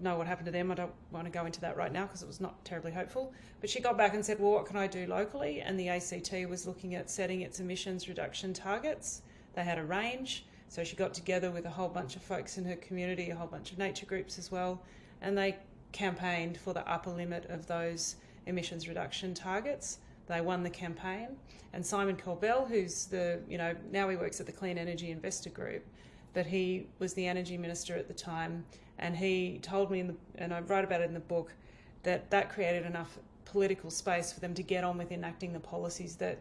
know what happened to them. I don't want to go into that right now because it was not terribly hopeful. But she got back and said, well, what can I do locally? And the ACT was looking at setting its emissions reduction targets. They had a range. So she got together with a whole bunch of folks in her community, a whole bunch of nature groups as well, and they campaigned for the upper limit of those emissions reduction targets. They won the campaign, and Simon Colbell, who's now he works at the Clean Energy Investor Group, but he was the energy minister at the time, and he told me, and I write about it in the book, that created enough political space for them to get on with enacting the policies that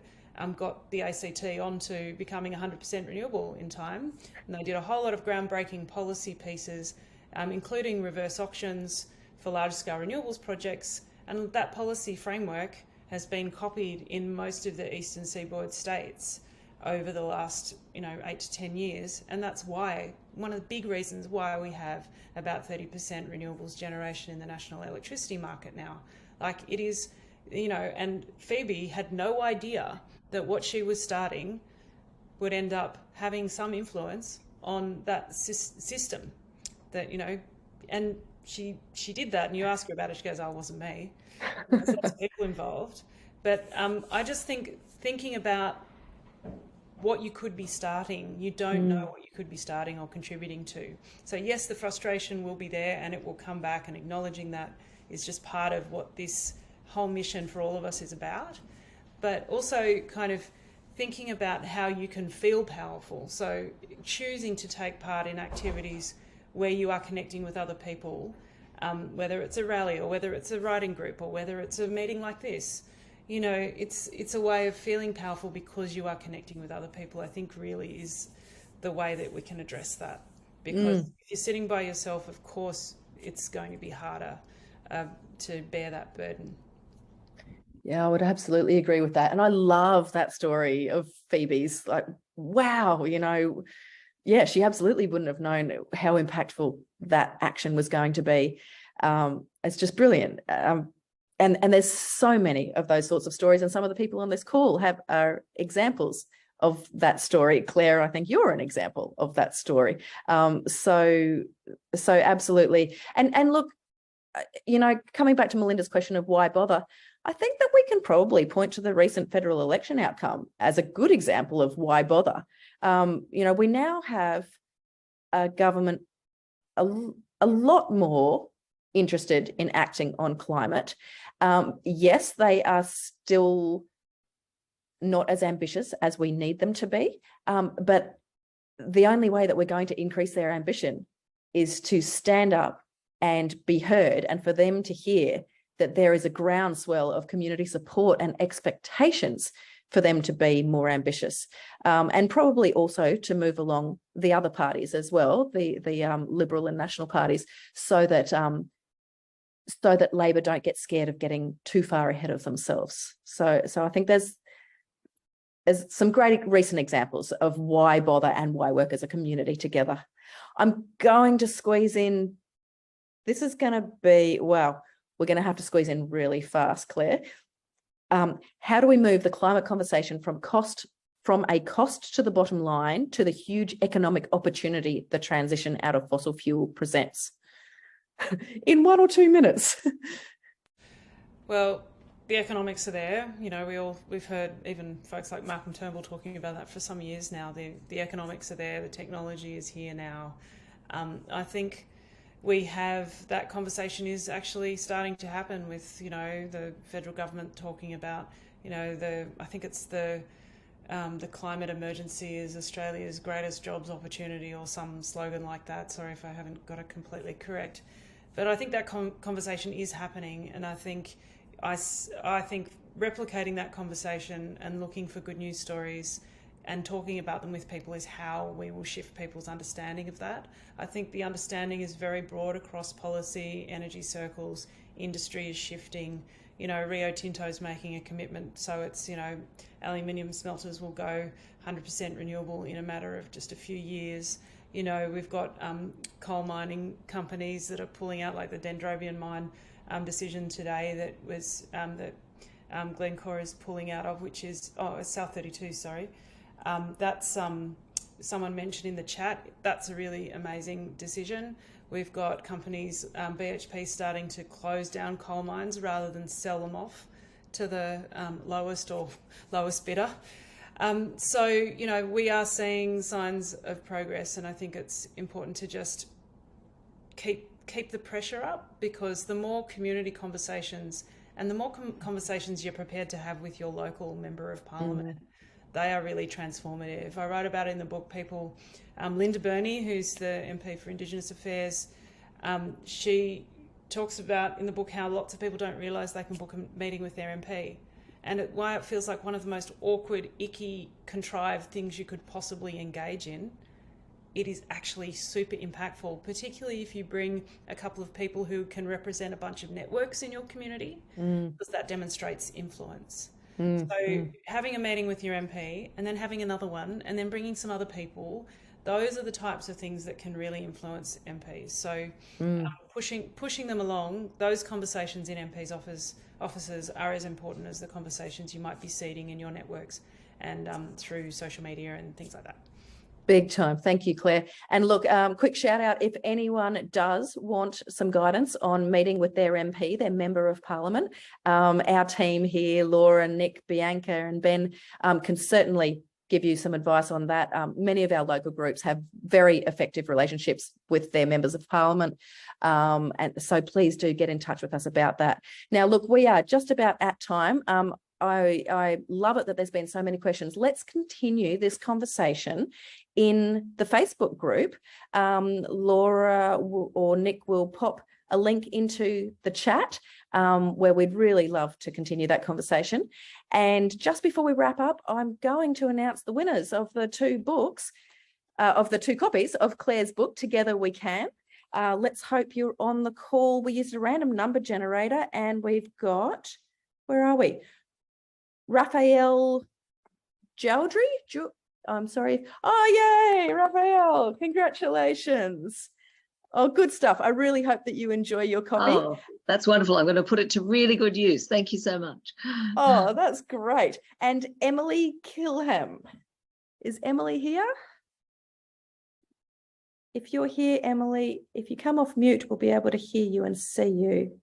got the ACT onto becoming 100% renewable in time. And they did a whole lot of groundbreaking policy pieces, including reverse auctions for large-scale renewables projects. And that policy framework has been copied in most of the eastern seaboard states over the last 8 to 10 years. And that's why, one of the big reasons why we have about 30% renewables generation in the national electricity market now. Like, it is, and Phoebe had no idea that what she was starting would end up having some influence on that system, that, and she did that. And you ask her about it, she goes, "Oh, it wasn't me." There's lots of people involved. But I just think, thinking about what you could be starting, you don't know what you could be starting or contributing to. So yes, the frustration will be there and it will come back, and acknowledging that is just part of what this whole mission for all of us is about. But also kind of thinking about how you can feel powerful. So choosing to take part in activities where you are connecting with other people, whether it's a rally or whether it's a writing group or whether it's a meeting like this, it's a way of feeling powerful because you are connecting with other people, I think really is the way that we can address that. Because if you're sitting by yourself, of course, it's going to be harder to bear that burden. Yeah, I would absolutely agree with that. And I love that story of Phoebe's, like, wow, yeah, she absolutely wouldn't have known how impactful that action was going to be. It's just brilliant. And there's so many of those sorts of stories, and some of the people on this call are examples of that story. Claire, I think you're an example of that story. So absolutely. And look, coming back to Melinda's question of why bother, I think that we can probably point to the recent federal election outcome as a good example of why bother. We now have a government a lot more interested in acting on climate. Yes, they are still not as ambitious as we need them to be, but the only way that we're going to increase their ambition is to stand up and be heard, and for them to hear that there is a groundswell of community support and expectations for them to be more ambitious, and probably also to move along the other parties as well, the Liberal and National parties, so that Labor don't get scared of getting too far ahead of themselves. So I think there's some great recent examples of why bother and why work as a community together. I'm going to squeeze in. This is going to be, well, we're going to have to squeeze in really fast, Claire. How do we move the climate conversation from a cost to the bottom line to the huge economic opportunity the transition out of fossil fuel presents? In 1 or 2 minutes. Well, the economics are there. We've heard even folks like Malcolm Turnbull talking about that for some years now. The economics are there. The technology is here now. I think we have that conversation is actually starting to happen with, the federal government talking about, I think it's the climate emergency is Australia's greatest jobs opportunity, or some slogan like that. Sorry if I haven't got it completely correct. But I think that conversation is happening, and I think replicating that conversation and looking for good news stories and talking about them with people is how we will shift people's understanding of that. I think the understanding is very broad across policy, energy circles, industry is shifting. Rio Tinto's making a commitment, so it's, aluminium smelters will go 100% renewable in a matter of just a few years. We've got coal mining companies that are pulling out, like the Dendrobium mine decision today that was that Glencore is pulling out of, which is South 32. Sorry, that's someone mentioned in the chat. That's a really amazing decision. We've got companies, BHP, starting to close down coal mines rather than sell them off to the lowest bidder. So, we are seeing signs of progress, and I think it's important to just keep the pressure up, because the more community conversations and the more conversations you're prepared to have with your local member of parliament, they are really transformative. I write about it in the book. People, Linda Burney, who's the MP for Indigenous Affairs, she talks about in the book how lots of people don't realise they can book a meeting with their MP. and why it feels like one of the most awkward, icky, contrived things you could possibly engage in, it is actually super impactful, particularly if you bring a couple of people who can represent a bunch of networks in your community, because that demonstrates influence. So having a meeting with your MP and then having another one and then bringing some other people, those are the types of things that can really influence MPs. So pushing them along, those conversations in MPs' offices are as important as the conversations you might be seeding in your networks and through social media and things like that. Big time. Thank you, Claire. And look, quick shout out, if anyone does want some guidance on meeting with their MP, their Member of Parliament, our team here, Laura, Nick, Bianca and Ben, can certainly give you some advice on that. Many of our local groups have very effective relationships with their Members of Parliament. And so please do get in touch with us about that. Now, look, we are just about at time. I love it that there's been so many questions. Let's continue this conversation in the Facebook group. Laura or Nick will pop a link into the chat where we'd really love to continue that conversation. And just before we wrap up, I'm going to announce the winners of the two books, of the two copies of Claire's book, Together We Can. Let's hope you're on the call. We used a random number generator and we've got, where are we? Raphael Jaldry? I'm sorry. Oh, yay, Raphael. Congratulations. Oh, good stuff. I really hope that you enjoy your copy. Oh, that's wonderful. I'm going to put it to really good use. Thank you so much. Oh, that's great. And Emily Kilham. Is Emily here? If you're here, Emily, if you come off mute, we'll be able to hear you and see you.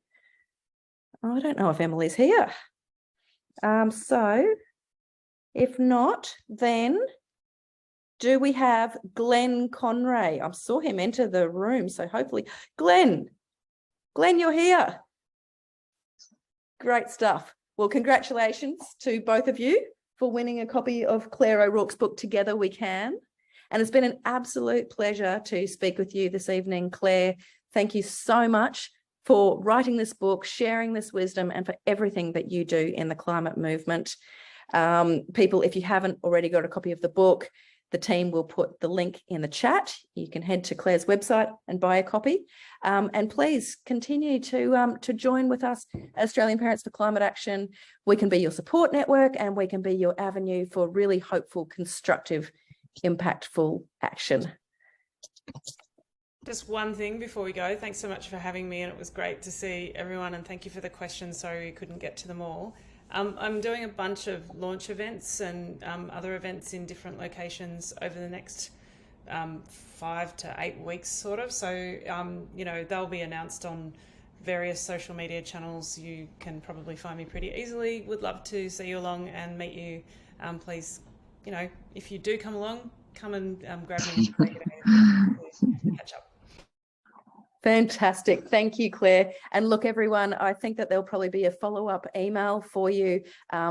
Oh, I don't know if Emily's here. So if not, then do we have Glenn Conray? I saw him enter the room, so hopefully, Glenn, you're here. Great stuff. Well, congratulations to both of you for winning a copy of Claire O'Rourke's book, Together We Can. And it's been an absolute pleasure to speak with you this evening, Claire. Thank you so much for writing this book, sharing this wisdom, and for everything that you do in the climate movement. People, if you haven't already got a copy of the book, the team will put the link in the chat. You can head to Claire's website and buy a copy. And please continue to join with us, Australian Parents for Climate Action. We can be your support network and we can be your avenue for really hopeful, constructive, impactful action. Just one thing before we go. Thanks so much for having me, and it was great to see everyone, and thank you for the questions. Sorry we couldn't get to them all. I'm doing a bunch of launch events and other events in different locations over the next 5 to 8 weeks, sort of. So, you know, they'll be announced on various social media channels. You can probably find me pretty easily. Would love to see you along and meet you. Please, you know, if you do come along, come and grab me and catch up. Fantastic. Thank you, Claire. And look, everyone, I think that there'll probably be a follow-up email for you.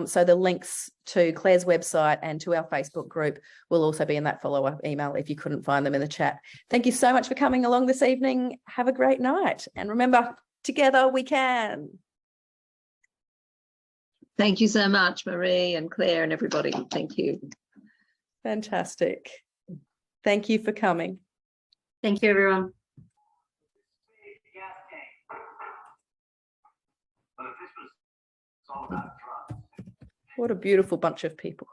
So the links to Claire's website and to our Facebook group will also be in that follow-up email if you couldn't find them in the chat. Thank you so much for coming along this evening. Have a great night. And remember, together we can. Thank you so much, Marie and Claire and everybody. Thank you. Fantastic. Thank you for coming. Thank you, everyone. What a beautiful bunch of people.